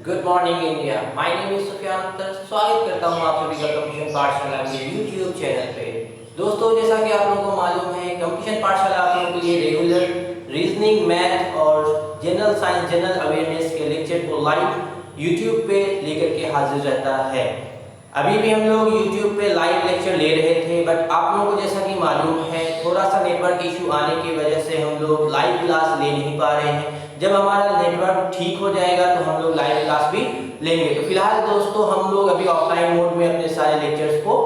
Good morning India. My name is Sufiyan Akhtar. स्वागत करता हूं आप सभी का कंप्यूटर पाठशाला के यूट्यूब चैनल पे। दोस्तों, जैसा कि आप लोगों को मालूम है, कंप्यूटर पाठशाला आप लोगों के लिए रेगुलर रीजनिंग, मैथ और जनरल साइंस, जनरल अवेयरनेस के लेक्चर को लाइव यूट्यूब पे लेकर के हाजिर रहता है। अभी भी हम लोग यूट्यूब पे लाइव लेक्चर ले रहे थे, बट आप लोगों को जैसा कि मालूम है, थोड़ा सा नेटवर्क इशू आने की वजह से हम लोग लाइव क्लास ले नहीं पा रहे हैं। जब हमारा नेटवर्क ठीक हो जाएगा तो हम लोग लाइव क्लास भी लेंगे। तो फिलहाल दोस्तों, हम लोग अभी ऑफलाइन मोड में अपने सारे लेक्चर्स को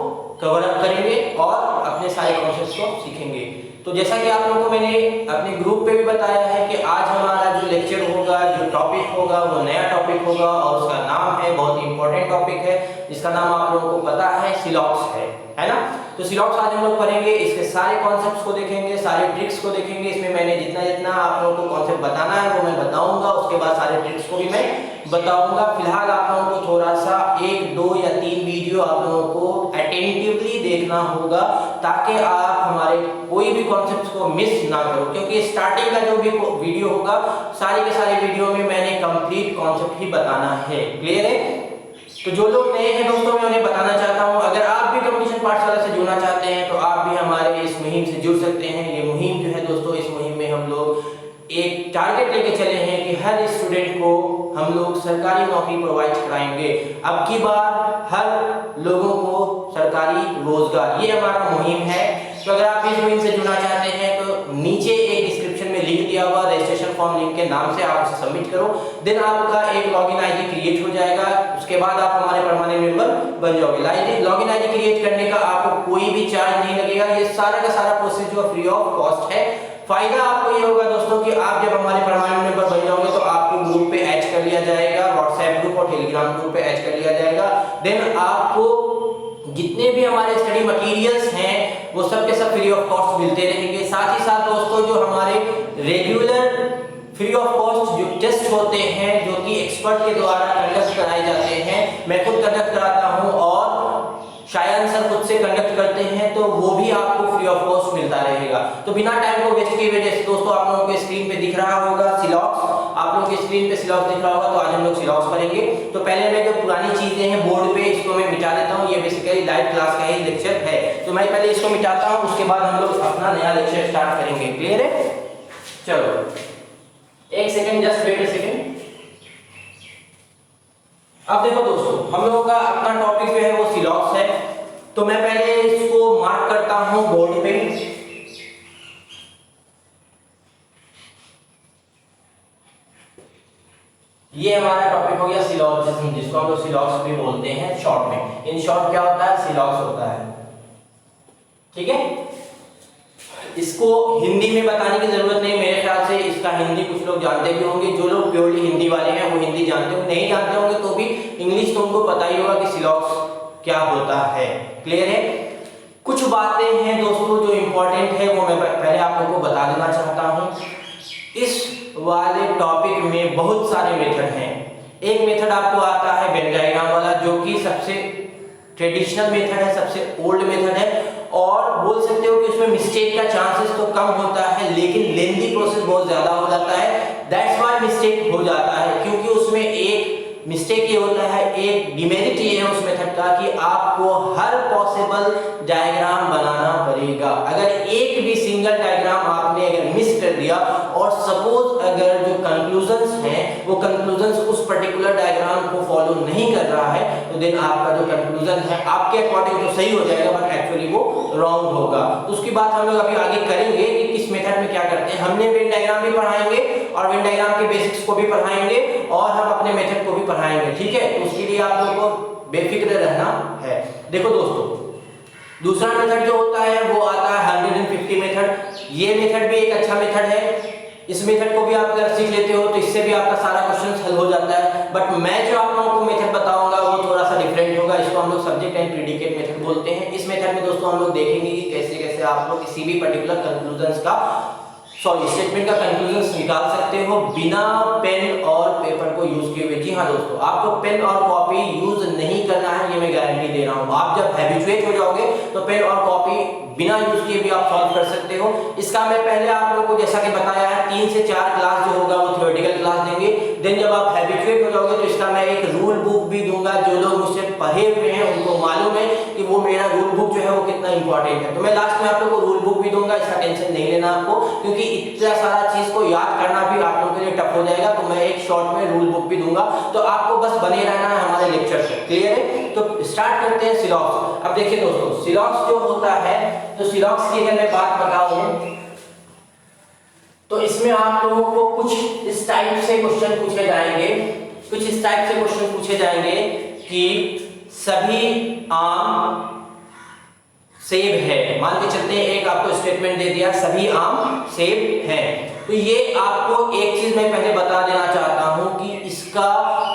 कवर अप करेंगे और अपने सारे कॉन्सेप्ट्स को सीखेंगे। तो जैसा कि आप लोगों को मैंने अपने ग्रुप पे भी बताया है कि आज हमारा जो लेक्चर होगा, जो टॉपिक होगा, वो नया टॉपिक होगा और उसका नाम है, बहुत इंपॉर्टेंट टॉपिक है जिसका नाम आप लोगों को पता है, सिलॉक्स है ना। तो सिलॉक्स आज हम लोग पढ़ेंगे, इसके सारे कॉन्सेप्ट्स को देखेंगे, सारे ट्रिक्स को देखेंगे। इसमें मैंने जितना आप लोगों को कॉन्सेप्ट बताना है वो मैं बताऊंगा, उसके बाद सारे ट्रिक्स को भी मैं बताऊंगा। फिलहाल आप लोगों को थोड़ा सा 1, 2 या 3 वीडियो आप लोगों को अटेंटिवली देखना होगा ताकि आप हमारे कोई भी कॉन्सेप्ट्स को मिस ना करो, क्योंकि स्टार्टिंग का जो भी वीडियो होगा, सारे के सारे वीडियो में मैंने कंप्लीट कॉन्सेप्ट ही बताना है। क्लियर है? तो जो लोग नए हैं दोस्तों, मैं उन्हें बताना चाहता हूं, अगर आप भी कंपटीशन पाठशाला से जुड़ना चाहते हैं तो आप भी हमारे इस मुहिम से जुड़ सकते हैं। ये मुहिम जो है दोस्तों, इस मुहिम में हम लोग एक टारगेट लेके चले हैं कि हर स्टूडेंट को हम लोग सरकारी नौकरी प्रोवाइड कराएंगे। अब की बार हर लोगों को सरकारी रोजगार, ये हमारा मुहिम है। तो अगर आप इस मुहिम से जुड़ना चाहते हैं तो नीचे एक डिस्क्रिप्शन में लिंक दिया हुआ, रजिस्ट्रेशन फॉर्म लिंक के नाम से आप उसे सबमिट करो। देन आपका एक लॉगिन आईडी क्रिएट हो जाएगा, उसके बाद आप हमारे परमानेंट मेंबर बन जाओगे। लॉगिन आईडी क्रिएट करने का आपको कोई भी चार्ज नहीं लगेगा। ये सारा का सारा प्रोसेस जो फ्री ऑफ कॉस्ट है। फायदा आपको ये होगा दोस्तों कि आप जब हमारे परमानेंट मेंबर बन जाओगे तो आपको ग्रुप पे ऐड कर लिया जाएगा, व्हाट्सएप ग्रुप और टेलीग्राम ग्रुप पे ऐड कर लिया जाएगा। देन आपको जितने भी हमारे स्टडी मटेरियल्स हैं वो सब के सब फ्री ऑफ कॉस्ट मिलते रहेंगे। साथ ही साथ दोस्तों, जो हमारे रेगुलर फ्री ऑफ कॉस्ट जो टेस्ट होते हैं, जो कि एक्सपर्ट के द्वारा कंडक्ट कराए जाते हैं, मैं खुद कंडक्ट कराता हूं और शायद सर खुद से कंडक्ट करते हैं, तो वो भी आपको फ्री ऑफ कॉस्ट मिलता रहेगा। तो बिना टाइम को वेस्ट किए हुए, जैसे दोस्तों आप लोगों को स्क्रीन पे दिख रहा होगा सिलॉक्स, आप लोगों की स्क्रीन पे सिलॉक्स दिख रहा होगा, तो आज हम लोग सिलॉक्स करेंगे। तो पहले मैं जो पुरानी चीजें हैं बोर्ड पे, इसको मैं मिटा देता हूं। ये बेसिकली लाइव क्लास का ही लेक्चर है, तो मैं पहले इसको मिटाता हूं, उसके बाद हम लोग अपना नया लेक्चर स्टार्ट करेंगे। क्लियर है? चलो एक second, just wait a second. अब देखो दोस्तों, हम लोगों का अपना टॉपिक जो है वो सिलॉक्स है। तो मैं पहले इसको मार्क करता हूं बोर्ड पे। ये हमारा टॉपिक हो गया सिलॉक्सिज्म, जिसको हम लोग सिलॉक्स भी बोलते हैं शॉर्ट में। इन शॉर्ट क्या होता है? सिलॉक्स होता है। ठीक है? इसको हिंदी में बताने की जरूरत नहीं, मेरे ख्याल से इसका हिंदी कुछ लोग जानते भी होंगे। जो लोग प्योरली हिंदी वाले हैं वो हिंदी जानते होंगे, नहीं जानते होंगे तो भी इंग्लिश तो उनको पता ही होगा कि सिलॉक्स क्या होता है। क्लियर है? कुछ बातें हैं दोस्तों जो इंपॉर्टेंट है, वो मैं पहले आप लोगों को बता देना चाहता हूं। इस वाले टॉपिक में बहुत सारे मेथड हैं। एक मेथड आपको आता है वेन डायग्राम वाला, जो कि सबसे ट्रेडिशनल मेथड है, सबसे ओल्ड मेथड है, और बोल सकते हो कि उसमें मिस्टेक का चांसेस तो कम होता है, लेकिन लेंथी प्रोसेस बहुत ज्यादा हो जाता है। दैट्स व्हाई मिस्टेक हो जाता है, क्योंकि उसमें एक मिस्टेक ये होता है, एक डिमेरिट ये है उस मेथड का कि आपको हर पॉसिबल डायग्राम बनाना पड़ेगा। अगर एक भी सिंगल डायग्राम आपने अगर मिस कर दिया और सपोज अगर जो कंक्लूजन्स हैं वो कंक्लूजन्स उस पर्टिकुलर डायग्राम को फॉलो नहीं कर रहा है, तो देन आपका जो कंक्लूजन है आपके अकॉर्डिंग तो सही हो जाएगा, बट एक्चुअली वो रॉन्ग होगा। तो उसकी बात हम लोग अभी आगे करेंगे कि किस मेथड में क्या करते हैं। हमने वेन डायग्राम भी पढ़ाएंगे और वेन डायग्राम के बेसिक्स को भी पढ़ाएंगे और हम अपने मेथड को भी पढ़ाएंगे। ठीक है? तो उसके लिए आप लोगों को बेफिक्र रहना है। देखो दोस्तों, दूसरा मेथड जो होता है वो आता है 150 मेथड। ये मेथड भी एक अच्छा मेथड है। इस मेथड को भी आप अगर सीख लेते हो तो इससे भी आपका सारा क्वेश्चन हल हो जाता है। बट मैं जो आप लोगों को मेथड बताऊंगा वो थोड़ा सा डिफरेंट होगा। इसको हम लोग सब्जेक्ट एंड प्रेडिकेट मेथड बोलते हैं। इस मेथड में दोस्तों हम लोग देखेंगे कि कैसे कैसे आप लोग किसी भी पर्टिकुलर कंक्लूजन का स्टेटमेंट का कंक्लूजन निकाल सकते हो बिना पेन और पेपर को यूज किए हुए। जी हाँ दोस्तों, आपको पेन और कॉपी यूज नहीं करना है, ये मैं गारंटी दे रहा हूँ। आप जब हैबिचुएट हो जाओगे तो पेन और कॉपी बिना यूज किए भी आप सॉल्व कर सकते हो। इसका मैं पहले आप लोगों को जैसा कि बताया है 3 से 4 क्लास जो होगा वो थ्योरेटिकल क्लास देंगे, देन जब आप हैबिचुएट हो जाओगे तो इसका मैं एक रूल बुक भी दूंगा। जो लोग मुझसे पढ़े हुए हैं उनको मालूम है कि वो मेरा रूल बुक जो है वो कितना इंपॉर्टेंट है। तो मैं लास्ट में आप लोगों को रूल बुक भी दूंगा, इसका टेंशन नहीं लेना आपको, क्योंकि इतना सारा चीज को याद करना भी आप लोगों के लिए टफ हो जाएगा। तो मैं एक शॉर्ट में रूल बुक भी दूंगा, तो आपको बस बने रहना है हमारे लेक्चर से। क्लियर है? तो स्टार्ट करते हैं सिलॉक्स। अब देखिए दोस्तों, सिलॉक्स जो होता है, तो सिलॉक्स की अगर मैं बात बताऊं तो इसमें आप लोगों को कुछ इस टाइप से क्वेश्चन पूछे जाएंगे, कुछ इस टाइप से क्वेश्चन पूछे जाएंगे कि सभी आम सेब है। मान के चलते हैं एक आपको स्टेटमेंट दे दिया, सभी आम सेब है। तो ये आपको एक चीज मैं पहले बता देना चाहता हूं कि इसका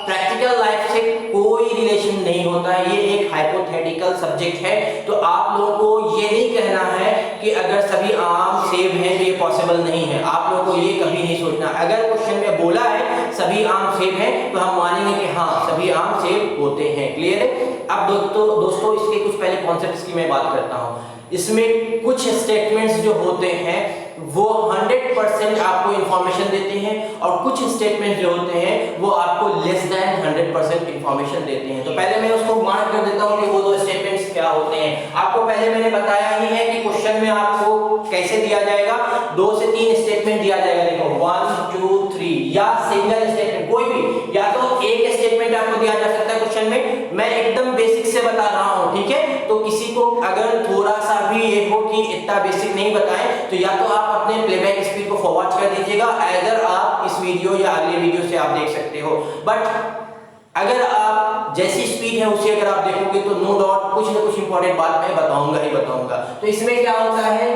प्रैक्टिकल लाइफ से कोई रिलेशन नहीं होता है, ये एक हाइपोथेटिकल सब्जेक्ट है। तो आप लोगों को ये नहीं कहना है कि अगर सभी आम सेब हैं तो ये पॉसिबल नहीं है। आप लोगों को ये कभी नहीं सोचना। अगर क्वेश्चन में बोला है सभी आम सेब हैं तो हम मानेंगे कि हाँ सभी आम सेब होते हैं। क्लियर है? अब दोस्तों इसके कुछ पहले कॉन्सेप्ट्स की मैं बात करता हूं। इसमें कुछ स्टेटमेंट्स जो होते हैं वो 100% आपको इंफॉर्मेशन देते हैं और कुछ स्टेटमेंट्स जो होते हैं वो आपको लेस देन 100% इंफॉर्मेशन देते हैं। तो पहले मैं उसको मार्क कर देता हूं कि वो दो स्टेटमेंट्स क्या होते हैं। आपको पहले मैंने बताया ही है कि क्वेश्चन में आपको कैसे दिया जाएगा, 2 से 3 स्टेटमेंट दिया जाएगा। देखो 1 2 3 या सिंगल स्टेटमेंट कोई भी, या तो एक स्टेटमेंट आपको दिया जा सकता है क्वेश्चन में। मैं एकदम बेसिक से बता रहा हूं, ठीक है? तो किसी को अगर थोड़ा सा भी ये हो कि इतना बेसिक नहीं बताएं तो या तो आप अपने प्लेबैक स्पीड को फॉरवर्ड कर दीजिएगा, अगर आप इस वीडियो या अगले वीडियो से आप देख सकते हो। बट अगर आप जैसी स्पीड है उसी अगर आप देखोगे तो नो डाउट कुछ ना कुछ इंपॉर्टेंट बात मैं बताऊंगा ही बताऊंगा। तो इसमें क्या होता है,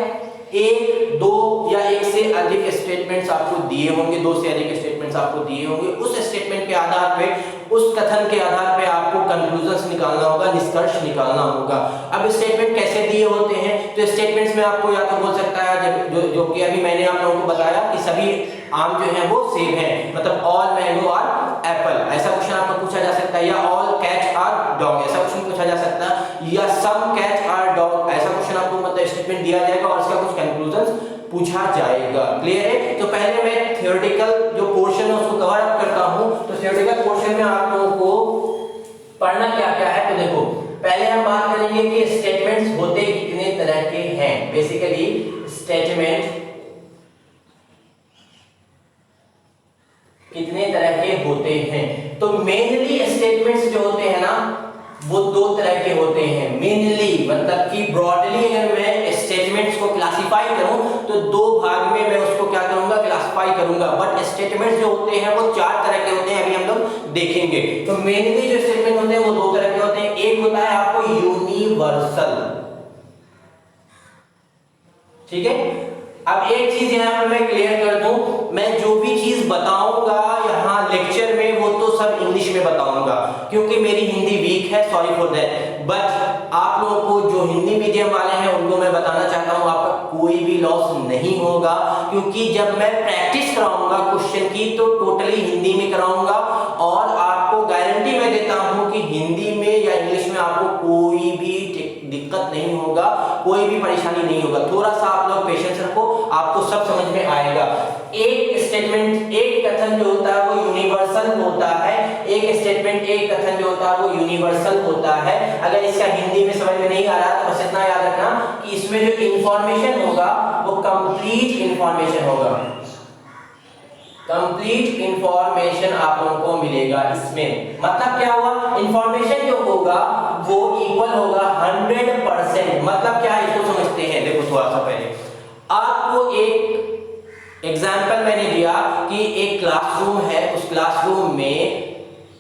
1 2 या 1 से अधिक स्टेटमेंट्स आपको दिए होंगे, 2 से अधिक स्टेटमेंट्स आपको दिए होंगे। उस स्टेटमेंट के आधार पे, उस कथन के आधार पे आपको कंक्लूजन्स निकालना होगा, निष्कर्ष निकालना होगा। अब स्टेटमेंट कैसे दिए होते हैं, तो स्टेटमेंट्स में आपको या तो बोल सकता है जो कि अभी मैंने आप लोगों को बताया कि सभी आम जो है वो सेब हैं, मतलब ऑल मैंगो आर एप्पल, ऐसा क्वेश्चन आपको पूछा जा सकता है। या ऑल कैट आर डॉग, ऐसा क्वेश्चन पूछा जा सकता है। या सम कैट आर डॉग, ऐसा क्वेश्चन आपको मतलब स्टेटमेंट दिया जाएगा और इसका कुछ कंक्लूजन पूछा जाएगा। क्लियर है? तो पहले मैं थ्योरेटिकल जो पोर्शन है उसको कवर अप करता हूं। तो थ्योरेटिकल पोर्शन में आप लोगों को पढ़ना क्या क्या है, तो देखो पहले हम बात करेंगे कि स्टेटमेंट्स होते कितने तरह के हैं। बेसिकली स्टेटमेंट कितने तरह के होते हैं, तो मेनली स्टेटमेंट्स जो होते हैं ना वो 2 तरह के होते हैं। मेनली मतलब कि ब्रॉडली अगर मैं स्टेटमेंट्स को क्लासिफाई करूं तो 2 भाग में मैं उसको क्या करूंगा, क्लासिफाई करूंगा। बट स्टेटमेंट्स जो होते हैं वो 4 तरह के होते हैं, अभी हम लोग देखेंगे। तो मेनली जो स्टेटमेंट होते हैं वो 2 तरह के होते हैं। एक होता है आपको यूनिवर्सल, ठीक है? अब एक चीज यहां पर मैं क्लियर कर दूं, मैं जो भी चीज बताऊंगा यहां लेक्चर में वो तो सब इंग्लिश में बताऊंगा, क्योंकि मेरी हिंदी वीक है, सॉरी फॉर दैट। बट आप लोगों को जो हिंदी मीडियम वाले हैं उनको मैं बताना चाहता हूं आपका कोई भी लॉस नहीं होगा, क्योंकि जब मैं प्रैक्टिस कराऊंगा क्वेश्चन की तो टोटली हिंदी में कराऊंगा और आपको गारंटी मैं देता हूं कि हिंदी में या इंग्लिश में आपको कोई भी दिक्कत नहीं होगा, कोई भी परेशानी नहीं होगा। थोड़ा सा आप लोग पेशेंस रखो, आपको सब समझ में आएगा। एक स्टेटमेंट, एक कथन जो होता है वो यूनिवर्सल होता है। एक स्टेटमेंट, एक कथन जो होता है वो यूनिवर्सल होता है। अगर इसका हिंदी में समझ में नहीं आ रहा तो बस इतना याद रखना कि इसमें जो इंफॉर्मेशन होगा वो कंप्लीट इंफॉर्मेशन होगा, कंप्लीट इंफॉर्मेशन आप लोगों को मिलेगा इसमें। मतलब क्या हुआ, इंफॉर्मेशन जो होगा वो इक्वल होगा 100%। मतलब क्या है इसको समझते हैं। देखो थोड़ा सा पहले आपको एक एग्जांपल मैंने दिया कि एक क्लासरूम है, उस क्लासरूम में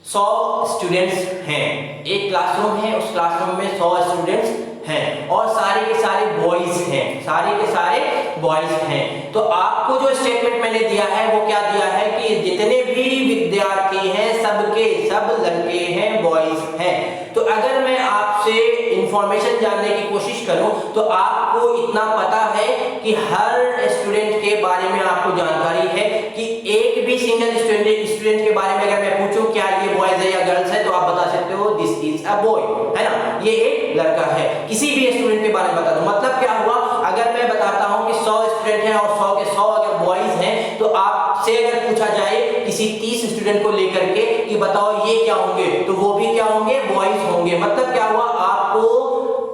100 स्टूडेंट्स हैं। एक क्लासरूम है, उस क्लासरूम में 100 स्टूडेंट्स हैं और सारे के सारे बॉयज हैं, सारे के सारे बॉयज हैं। तो आपको जो स्टेटमेंट मैंने दिया है वो क्या दिया है कि जितने भी विद्यार्थी हैं सबके सब लड़के हैं, बॉयज हैं। तो अगर मैं आपसे इंफॉर्मेशन जानने की कोशिश करूं तो आपको इतना पता है कि हर स्टूडेंट के बारे में आपको जानकारी है कि एक भी सिंगल स्टूडेंट के बारे में अगर मैं पूछूं क्या ये बॉयज है या गर्ल्स है तो आप बता सकते हो दिस इज अ बॉय, है ना, ये एक लड़का है। किसी भी स्टूडेंट के बारे में बता दो। मतलब क्या हुआ, अगर मैं बताता हूं कि 100 स्टूडेंट हैं और 100 के 100 अगर बॉयज हैं तो आपसे अगर पूछा जाए किसी 30 स्टूडेंट को लेकर के कि बताओ ये क्या होंगे, तो वो भी क्या होंगे, बॉयज होंगे। मतलब क्या हुआ, आपको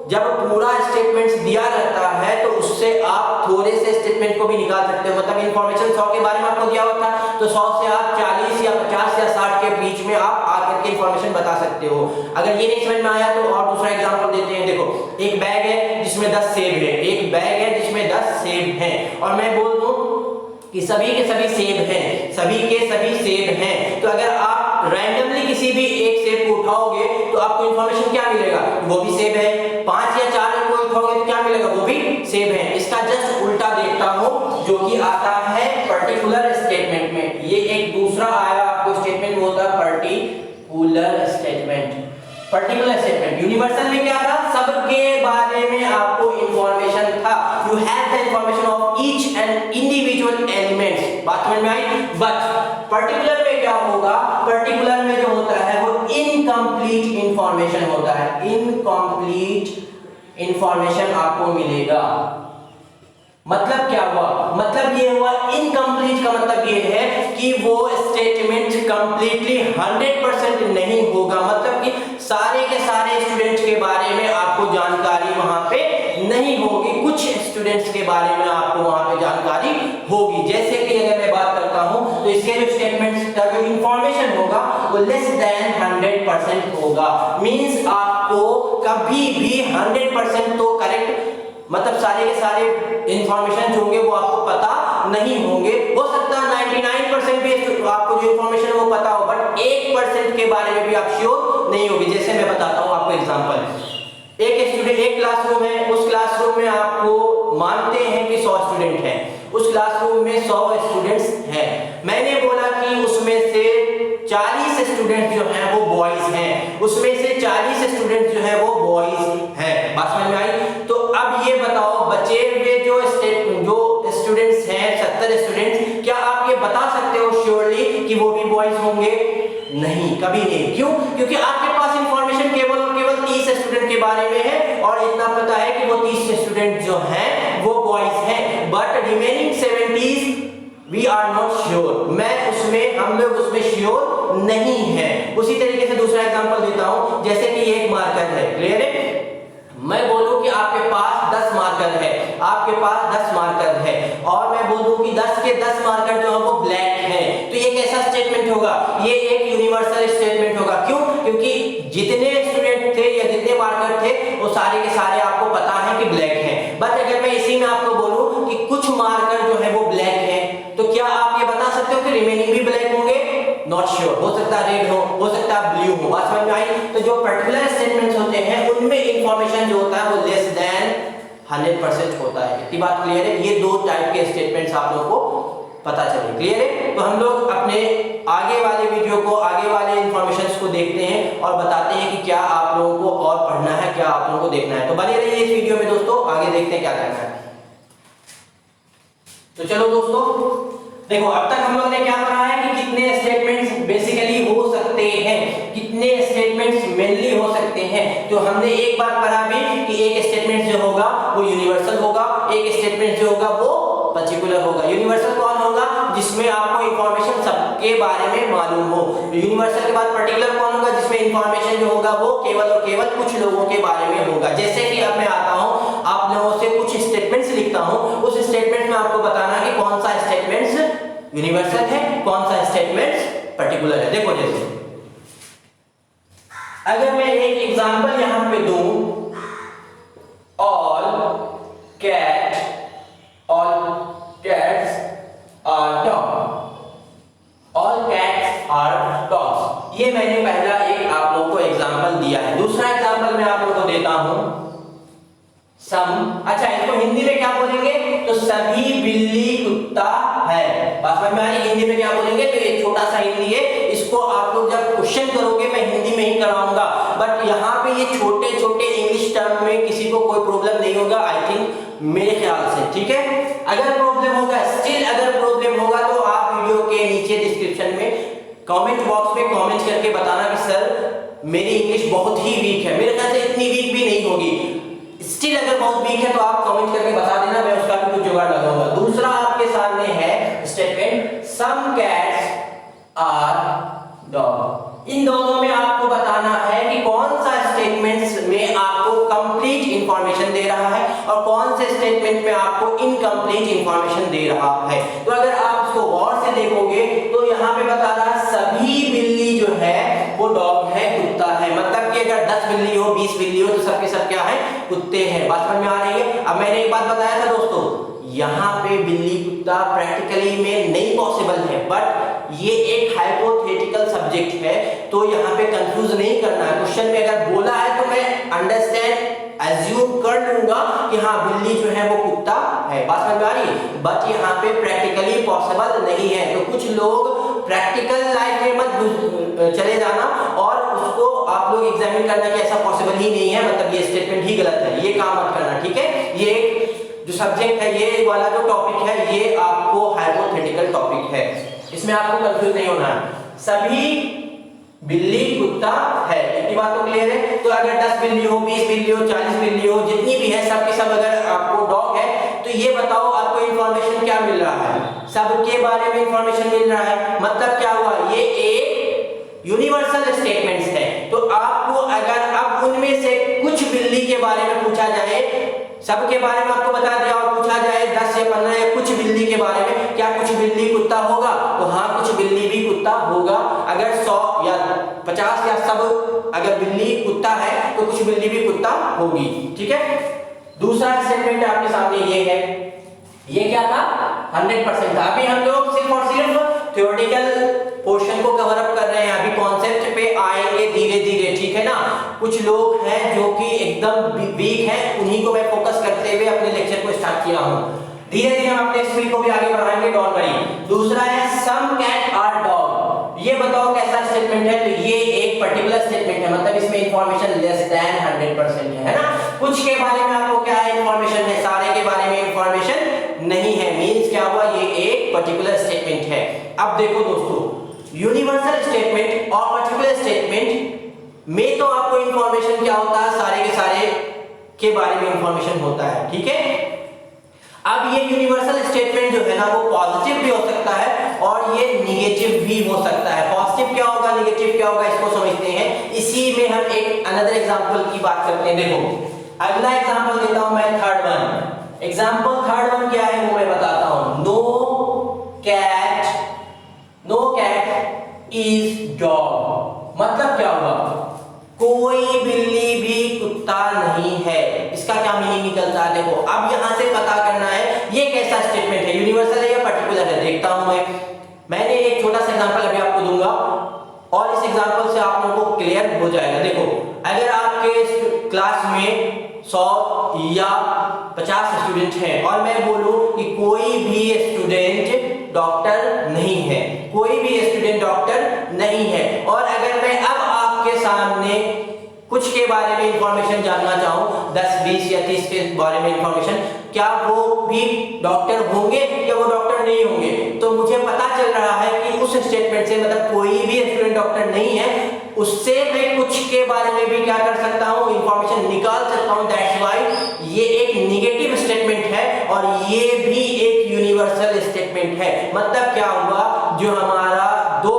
जब पूरा स्टेटमेंट्स दिया रहता है तो उससे आप थोड़े से स्टेटमेंट को भी निकाल सकते हो। मतलब इंफॉर्मेशन 100 के बारे में आपको दिया हुआ था तो 100 से आप 40 या 50 या 60 के बीच में आप आकर के इंफॉर्मेशन बता सकते हो। अगर ये नहीं समझ में आया तो और दूसरा एग्जांपल देते हैं। देखो, एक बैग है जिसमें 10 सेब है, एक बैग है जिसमें 10 सेब हैं, और मैं बोल दूं कि सभी के सभी सेब हैं, सभी के सभी सेब हैं, तो अगर आप रैंडमली किसी भी एक सेब को उठाओगे तो आपको इंफॉर्मेशन क्या मिलेगा, वो भी सेब है। 5 या 4 को उठाओगे तो क्या मिलेगा, वो भी सेब है। इसका जस्ट उल्टा देखता हूं जो कि आता है पर्टिकुलर स्टेटमेंट में। ये एक दूसरा आया आपको स्टेटमेंट, वो होता है particular statement. Particular statement universal में क्या था, सबके बारे में आपको इंफॉर्मेशन था। You have the information of each and individual elements. बात समझ में आई। बट पर्टिकुलर में क्या होगा, पर्टिकुलर में जो होता है वो इनकम्प्लीट इंफॉर्मेशन होता है। इनकम्प्लीट इंफॉर्मेशन आपको मिलेगा। मतलब क्या हुआ, मतलब ये हुआ इनकम्प्लीट का मतलब ये है कि वो स्टेटमेंट कंप्लीटली 100% नहीं होगा। मतलब कि सारे के सारे स्टूडेंट्स के बारे में आपको जानकारी वहां पे नहीं होगी, कुछ स्टूडेंट्स के बारे में आपको वहां पे जानकारी होगी। जैसे कि अगर मैं बात करता हूं तो इसके जो स्टेटमेंट्स का जो इंफॉर्मेशन होगा वो लेस देन 100% होगा। मींस आपको कभी भी 100% तो करेक्ट, मतलब सारे के सारे इंफॉर्मेशन जो होंगे वो आपको पता नहीं होंगे। हो सकता है 99% भी आपको जो इंफॉर्मेशन वो पता हो, बट 1% के बारे में भी आप श्योर नहीं होगी। जैसे मैं बताता हूं आपको एग्जांपल। एक स्टूडेंट, एक क्लासरूम है, उस क्लासरूम में आपको मानते हैं कि 100 स्टूडेंट हैं, उस क्लासरूम में 100 स्टूडेंट्स हैं। मैंने बोला कि उसमें से 40 स्टूडेंट जो हैं वो बॉयज हैं, उसमें से 40 स्टूडेंट जो हैं वो बॉयज हैं। बात समझ में आई। तो अब ये बताओ बचे हुए जो स्टूडेंट्स हैं 70 स्टूडेंट्स, क्या आप ये बता सकते हो श्योरली कि वो भी बॉयज होंगे? नहीं, कभी नहीं। क्यों? क्योंकि आपके पास इंफॉर्मेशन केवल और केवल 30 स्टूडेंट के बारे में है और इतना पता है कि वो 30 स्टूडेंट जो हैं वो बॉयज हैं, but remaining 70 we are not sure. हम लोग उसमें श्योर नहीं है। उसी तरीके से दूसरा एग्जांपल देता हूं, जैसे कि एक मार्कर है, क्लियर है। मैं बोलूं कि आपके पास 10 मार्कर है, आपके पास 10 मार्कर है, और मैं बोलूं कि 10 के 10 मार्कर जो है वो ब्लैक है, तो ये कैसा स्टेटमेंट होगा? ये एक यूनिवर्सल स्टेटमेंट होगा। क्यों? क्योंकि जितने स्टूडेंट थे या जितने मार्कर थे वो सारे के सारे आपको पता है कि ब्लैक है। बट अगर मैं इसी में आपको बोलूं कि कुछ मार्कर जो है वो ब्लैक है, तो क्या आप ये बता सकते हो कि रिमेनिंग भी ब्लैक होंगे? Not sure. हो सकता है रेड हो सकता है ब्लू हो। बात समझ में आई। तो जो पर्टिकुलर स्टेटमेंट्स होते हैं उनमें इंफॉर्मेशन जो होता है वो लेस देन 100% होता है। इतनी बात क्लियर है। ये दो टाइप के स्टेटमेंट्स आप लोगों को पता चले, क्लियर है। तो हम लोग अपने आगे वाले वीडियो को, आगे वाले इंफॉर्मेशंस को देखते हैं और बताते हैं कि क्या आप लोगों को और पढ़ना है, क्या आप लोगों को देखना है। तो बने रहिए इस वीडियो में दोस्तों, आगे देखते हैं क्या करना है। तो चलो दोस्तों, देखो अब तक हम लोग ने क्या पढ़ा है कि कितने स्टेटमेंट्स बेसिकली हो सकते हैं, कितने स्टेटमेंट्स मेनली हो सकते हैं। तो हमने एक बार पढ़ा भी कि एक स्टेटमेंट जो होगा वो यूनिवर्सल होगा, एक स्टेटमेंट जो होगा वो पर्टिकुलर होगा। यूनिवर्सल कौन होगा? जिसमें आपको इंफॉर्मेशन सबके बारे में मालूम हो। यूनिवर्सल के बाद पर्टिकुलर कौन होगा? जिसमें इंफॉर्मेशन जो होगा वो केवल और केवल कुछ लोगों के बारे में होगा। जैसे कि अब मैं आता हूं, आप लोगों से कुछ स्टेटमेंट्स लिखता हूं, उस स्टेटमेंट में आपको बताना कि कौन सा स्टेटमेंट्स यूनिवर्सल है, कौन सा स्टेटमेंट्स पर्टिकुलर है। देखो, जैसे अगर मैं एक एग्जांपल यहां पे दूं, all cats are dog, all cats are dogs. ये मैंने पहला एक आप लोगों को एग्जांपल दिया है। दूसरा एग्जांपल मैं आप लोगों को देता हूं, सम। अच्छा, इसको हिंदी में क्या बोलेंगे? तो सभी बिल्ली कुत्ता है। बात समझ में आ रही? हिंदी में क्या बोलेंगे? तो ये छोटा सा हिंदी है, इसको आप लोग जब क्वेश्चन करोगे मैं हिंदी में ही कराऊंगा, बट यहाँ पे ये छोटे छोटे इंग्लिश टर्म में किसी को कोई प्रॉब्लम नहीं होगा, आई थिंक, मेरे ख्याल से, ठीक है। अगर प्रॉब्लम होगा, स्टिल अगर प्रॉब्लम होगा तो आप वीडियो के नीचे डिस्क्रिप्शन में कमेंट बॉक्स में कमेंट करके बताना कि सर मेरी इंग्लिश बहुत ही वीक है। मेरे ख्याल से इतनी वीक भी नहीं होगी। स्टिल अगर बहुत वीक है तो आप कमेंट करके बता देना, मैं उसका भी कुछ जुगाड़ लगाऊंगा। दूसरा आपके सामने है statement, some cats are dog. इन दोनों में आपको बताना है कि कौन सा स्टेटमेंट्स में आपको कंप्लीट इंफॉर्मेशन दे रहा है और कौन से स्टेटमेंट में आपको इनकम्प्लीट इंफॉर्मेशन दे रहा है। तो अगर आप इसको गौर से देखोगे तो यहाँ पे बता रहा है सभी बिल्ली जो है वो डॉग है, कुत्ता है। मतलब कि अगर 10 बिल्ली हो 20 बिल्ली हो तो सबके सब क्या है, कुत्ते हैं। बात समझ में आ रही है। अब मैंने एक बात बताया था दोस्तों, यहाँ पे बिल्ली कुत्ता प्रैक्टिकली में नहीं पॉसिबल है, बट ये एक हाइपोथेटिकल सब्जेक्ट है, तो यहाँ पे कंफ्यूज नहीं करना है। क्वेश्चन में अगर बोला है तो मैं अंडरस्टैंड अज्यूम कर लूंगा कि हाँ बिल्ली जो है वो कुत्ता है। बात समझ में आ रही है। बट यहाँ पे प्रैक्टिकली पॉसिबल नहीं है। तो कुछ लोग प्रैक्टिकल लाइफ में मत चले जाना और उसको आप लोग एग्जामिन करना कि ऐसा पॉसिबल ही नहीं है, मतलब ये स्टेटमेंट ही गलत है, ये काम मत करना, ठीक है। ये जो सब्जेक्ट है, ये वाला जो टॉपिक है, ये आपको हाइपोथेटिकल टॉपिक है, इसमें आपको कंफ्यूज नहीं होना है। सभी बिल्ली कुत्ता है, इतनी बात तो क्लियर है। तो अगर 10 बिल्ली हो 20 बिल्ली हो 40 बिल्ली हो, जितनी भी है सब के सब अगर आपको डॉग है, तो ये बताओ आपको इंफॉर्मेशन क्या मिल रहा है, सबके बारे में इंफॉर्मेशन मिल रहा है। मतलब क्या हुआ, ये एक यूनिवर्सल स्टेटमेंट्स है। तो आपको अगर अब उनमें से कुछ बिल्ली के बारे में पूछा जाए, सबके बारे में आपको बता दिया और पूछा जाए 10 या 15 या कुछ बिल्ली के बारे में, क्या कुछ बिल्ली कुत्ता होगा? तो हाँ, कुछ बिल्ली भी कुत्ता होगा। अगर 100 या 50 या सब अगर बिल्ली कुत्ता है तो कुछ बिल्ली भी कुत्ता होगी, ठीक है। दूसरा स्टेटमेंट आपके सामने ये है, ये क्या था, 100% था। अभी हम लोग सिर्फ और सिर्फ थ्योरेटिकल पोर्शन को कवर अप कर रहे हैं, अभी कॉन्सेप्ट पे आएंगे धीरे धीरे, ठीक है ना। कुछ लोग हैं जो कि एकदम वीक हैं, उन्हीं को मैं फोकस करते हुए अपने लेक्चर को स्टार्ट किया हूं। धीरे धीरे हम अपने स्पीड को भी आगे बढ़ाएंगे, डोंट वरी। दूसरा है सम कैट आर डॉग। ये बताओ कैसा स्टेटमेंट है, तो ये एक पर्टिकुलर स्टेटमेंट है, मतलब इसमें इंफॉर्मेशन लेस देन 100% है ना। कुछ के बारे में आपको क्या है, इंफॉर्मेशन है, सारे के बारे में इंफॉर्मेशन नहीं है। मींस क्या हुआ, ये एक पर्टिकुलर स्टेटमेंट है। अब देखो दोस्तों, यूनिवर्सल स्टेटमेंट और पर्टिकुलर स्टेटमेंट में तो आपको इंफॉर्मेशन क्या होता है, सारे के सारे के बारे में इंफॉर्मेशन होता है, ठीक है। अब ये यूनिवर्सल स्टेटमेंट जो है ना, वो पॉजिटिव भी हो सकता है और ये नेगेटिव भी हो सकता है। पॉजिटिव क्या होगा, नेगेटिव क्या होगा, इसको समझते हैं। इसी में हम एक अनदर एग्जांपल की बात करते हैं। देखो अगला एग्जांपल देता हूं मैं, third one. Example third one क्या है वो मैं बताता हूं। No cat is dog. मतलब क्या हुआ, कोई बिल्ली भी कुत्ता नहीं है। इसका क्या मीनिंग निकलता है, देखो अब यहां से पता करना है ये कैसा स्टेटमेंट है, यूनिवर्सल है या पर्टिकुलर है। देखता हूं मैंने एक छोटा सा एग्जांपल अभी आपको दूंगा और इस एग्जांपल से आप लोगों को क्लियर हो जाएगा। देखो अगर आपके क्लास में 100 या 50 स्टूडेंट हैं और मैं बोलूं कि कोई भी स्टूडेंट डॉक्टर नहीं है, कोई भी स्टूडेंट डॉक्टर नहीं है, और अगर मैं अब आपके सामने कुछ के बारे में इंफॉर्मेशन जानना चाहूं, 10 20 या 30 के बारे में इंफॉर्मेशन, क्या वो भी डॉक्टर होंगे या वो डॉक्टर नहीं होंगे? तो मुझे पता चल रहा है कि उस स्टेटमेंट से, मतलब कोई भी स्टूडेंट डॉक्टर नहीं है, उससे मैं कुछ के बारे में भी क्या कर सकता हूं, इंफॉर्मेशन निकाल सकता हूं। दैट्स व्हाई ये एक नेगेटिव स्टेटमेंट है और ये भी एक यूनिवर्सल स्टेटमेंट है। मतलब क्या हुआ, जो हमारा दो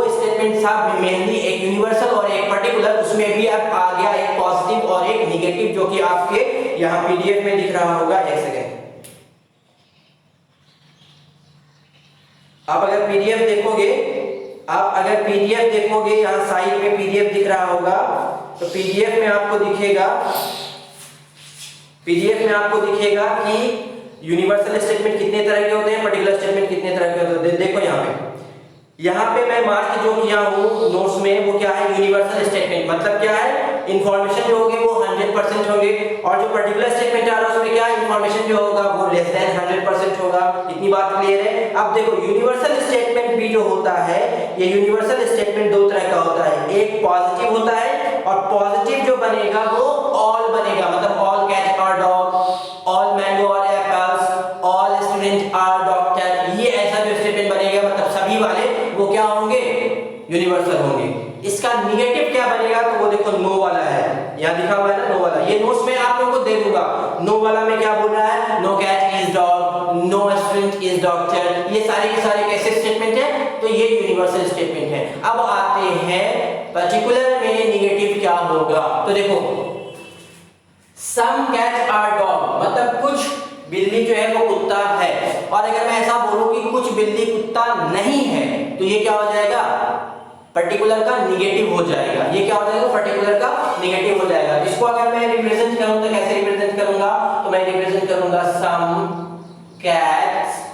स्टेटमेंट था, मेनली एक यूनिवर्सल और एक पर्टिकुलर, उसमें भी अब आ गया एक पॉजिटिव और एक नेगेटिव, जो कि आपके यहां पीडीएफ में दिख रहा होगा। एक सेकेंड, आप अगर पीडीएफ देखोगे, यहां साइड में पीडीएफ दिख रहा होगा, तो पीडीएफ में आपको दिखेगा कि यूनिवर्सल स्टेटमेंट कितने तरह के होते हैं, पर्टिकुलर स्टेटमेंट कितने तरह के होते हैं। देखो यहाँ पे मैं मार्क जो किया हूँ नोट्स में, वो क्या है, यूनिवर्सल स्टेटमेंट। मतलब क्या है, इंफॉर्मेशन जो होगी वो 100% होंगे, और जो पर्टिकुलर स्टेटमेंट आ रहा है उसमें क्या है, इंफॉर्मेशन जो होगा वो लेस देन 100% होगा। इतनी बात क्लियर है। अब देखो यूनिवर्सल स्टेटमेंट भी जो होता है, ये यूनिवर्सल स्टेटमेंट दो तरह का होता है, एक पॉजिटिव होता है, और पॉजिटिव जो बनेगा वो ऑल बनेगा, मतलब all cat are dog, all mango are apples, all student are doctor. ये ऐसा जो स्टेटमेंट बनेगा, मतलब सभी वाले वो क्या होंगे, यूनिवर्सल होंगे। इसका नेगेटिव क्या बनेगा, तो वो देखो नो वाला है, यहाँ लिखा हुआ है ना नो वाला। ये नोट्स में आप लोगों को दे दूंगा। नो वाला में क्या बोल रहा है, no cat is dog, no student is doctor. ये सारे के सारे कैसे स्टेटमेंट है, तो तो ये यूनिवर्सल स्टेटमेंट है। अब आते हैं पर्टिकुलर में निगेटिव क्या होगा। तो देखो सम कैट्स आर डॉग, मतलब कुछ बिल्ली जो है वो कुत्ता है, और अगर मैं ऐसा बोलूं कि कुछ बिल्ली कुत्ता नहीं है तो ये क्या हो जाएगा, पर्टिकुलर का निगेटिव हो जाएगा। ये क्या हो जाएगा, पर्टिकुलर का निगेटिव हो जाएगा। इसको अगर मैं रिप्रेजेंट करूं तो कैसे रिप्रेजेंट करूंगा, तो मैं रिप्रेजेंट करूंगा some cats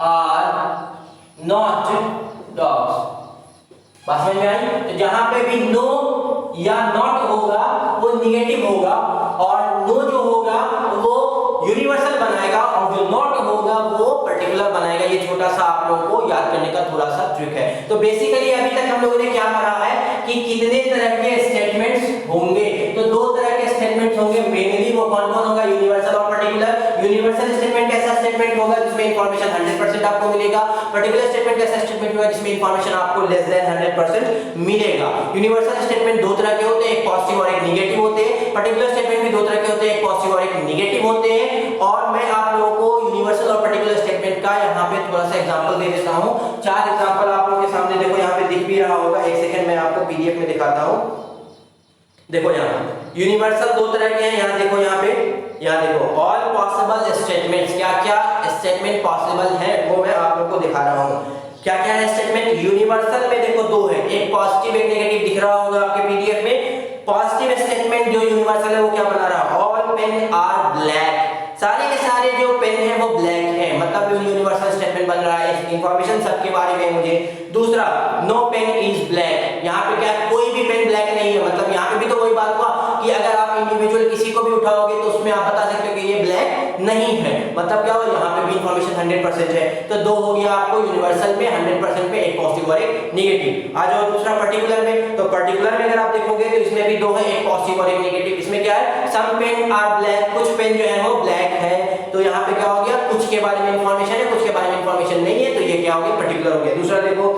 are not dogs. बात समझ में आई? तो जहां पे भी नो या नॉट होगा वो निगेटिव होगा, और नो जो होगा वो यूनिवर्सल बनाएगा, और जो नॉट होगा वो पर्टिकुलर बनाएगा। ये छोटा सा आप लोगों को याद करने का थोड़ा सा ट्रिक है। तो बेसिकली अभी तक हम लोगों ने क्या पढ़ा है कि कितने तरह के स्टेटमेंट्स होंगे। तो दो तरह के स्टेटमेंट्स होंगे मेनली, वो कौन कौन होगा, यूनिवर्सल और पर्टिकुलर। यूनिवर्सल स्टेटमेंट ऐसा स्टेटमेंट होगा जिसमें इंफॉर्मेशन 100% आपको मिलेगा। पर्टिकुलर स्टेटमेंट ऐसा स्टेटमेंट होगा जिसमें इंफॉर्मेशन आपको लेस देन 100% मिलेगा। यूनिवर्सल स्टेटमेंट दो तरह के होते हैं, एक पॉजिटिव और एक नेगेटिव होते हैं। पर्टिकुलर स्टेटमेंट भी दो तरह के होते हैं, एक पॉजिटिव और एक नेगेटिव होते हैं। और मैं आप लोगों को यूनिवर्सल और पर्टिकुलर स्टेटमेंट का यहाँ पे थोड़ा सा एग्जांपल दे देता हूँ। चार एग्जांपल आप लोगों के सामने देखो, यहाँ पे दिख भी रहा होगा, एक सेकंड मैं आपको पीडीएफ में दिखाता हूँ। देखो यहाँ यूनिवर्सल दो तरह के हैं, यहाँ देखो, यहाँ देखो ऑल पॉसिबल स्टेटमेंट्स, क्या क्या स्टेटमेंट पॉसिबल है वो मैं आप लोगों को दिखा रहा हूँ। क्या क्या है स्टेटमेंट यूनिवर्सल में, देखो दो है, एक पॉजिटिव एक नेगेटिव दिख रहा होगा आपके पीडीएफ में। पॉजिटिव स्टेटमेंट जो यूनिवर्सल है वो क्या बना रहा है, ऑल पेन आर ब्लैक, सारे के सारे जो पेन है वो ब्लैक है, मतलब यूनिवर्सल स्टेटमेंट बन रहा है, इंफॉर्मेशन सबके बारे में मुझे। दूसरा नो पेन इज ब्लैक, यहाँ पे क्या कोई भी पेन ब्लैक नहीं है, मतलब यहाँ पे भी तो वही बात हुआ कि अगर आप इंडिविजुअल किसी को भी उठाओगे तो उसमें आप बता सकते हो कि ये ब्लैक नहीं है, मतलब क्या हुआ, यहाँ पे भी इंफॉर्मेशन 100% है। तो दो हो गया आपको यूनिवर्सल में 100% में, एक पॉजिटिव और एक नेगेटिव। आ जाओ दूसरा पर्टिकुलर में, तो पर्टिकुलर में अगर आप देखोगे तो इसमें भी दो है, एक पॉजिटिव और एक नेगेटिव। इसमें क्या है, सम पेन आर ब्लैक, कुछ पेन जो है वो ब्लैक है, तो यहाँ पे क्या हो गया, कुछ के बारे में इंफॉर्मेशन है, कुछ के बारे में इंफॉर्मेशन नहीं है, तो ये क्या हो गया, पर्टिकुलर हो गया। दूसरा देखो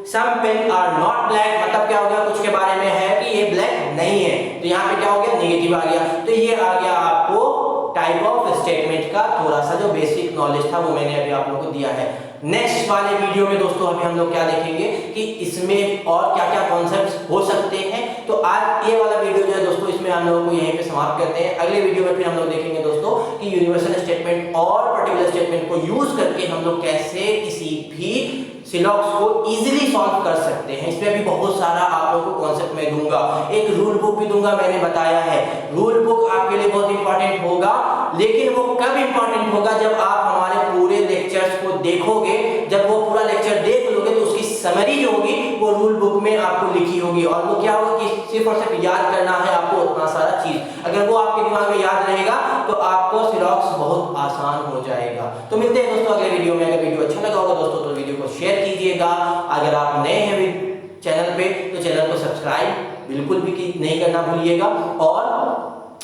some pen are not black, मतलब क्या हो गया, कुछ के बारे में है कि ये ब्लैक नहीं है, तो यहाँ पे क्या हो गया, नेगेटिव आ गया। तो ये आ गया आपको टाइप ऑफ स्टेटमेंट का थोड़ा सा जो बेसिक नॉलेज था वो मैंने अभी आप लोगों को दिया है। नेक्स्ट वाले वीडियो में दोस्तों अभी हम लोग क्या देखेंगे कि इसमें और क्या क्या कॉन्सेप्ट्स हो सकते हैं। तो आज ये वाला वीडियो जो है दोस्तों इसमें हम लोगों को यहीं पे समाप्त करते हैं। अगले वीडियो में फिर हम लोग देखेंगे दोस्तों कि यूनिवर्सल स्टेटमेंट और पर्टिकुलर स्टेटमेंट को यूज करके हम लोग कैसे किसी भी सिलॉक्स को इजीली सॉल्व कर सकते हैं। इसमें भी बहुत सारा आप लोगों को कॉन्सेप्ट मैं दूंगा, एक रूल बुक भी दूंगा, मैंने बताया है। रूल बुक आपके लिए बहुत इंपॉर्टेंट होगा, लेकिन वो कब इंपॉर्टेंट होगा, जब आप हमारे पूरे लेक्चर्स को देखोगे। जब वो पूरा लेक्चर देख लोगे तो उसकी समरी जो होगी वो रूल बुक में आपको लिखी होगी, और वो क्या होगा कि सिर्फ और सिर्फ याद करना है आपको उतना सारा चीज। अगर वो आपके दिमाग में याद रहेगा तो आपको सिलॉक्स बहुत आसान हो जाएगा। तो मिलते हैं दोस्तों अगले वीडियो में। अगर वीडियो अच्छा लगा होगा दोस्तों तो वीडियो को शेयर कीजिएगा। अगर आप नए हैं चैनल पे तो चैनल को सब्सक्राइब बिल्कुल भी नहीं करना भूलिएगा, और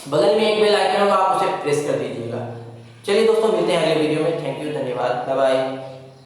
बगल में एक बेल आइकन होगा, आप उसे प्रेस कर दीजिएगा। चलिए दोस्तों मिलते हैं अगले वीडियो में। थैंक यू, धन्यवाद, बाय बाय।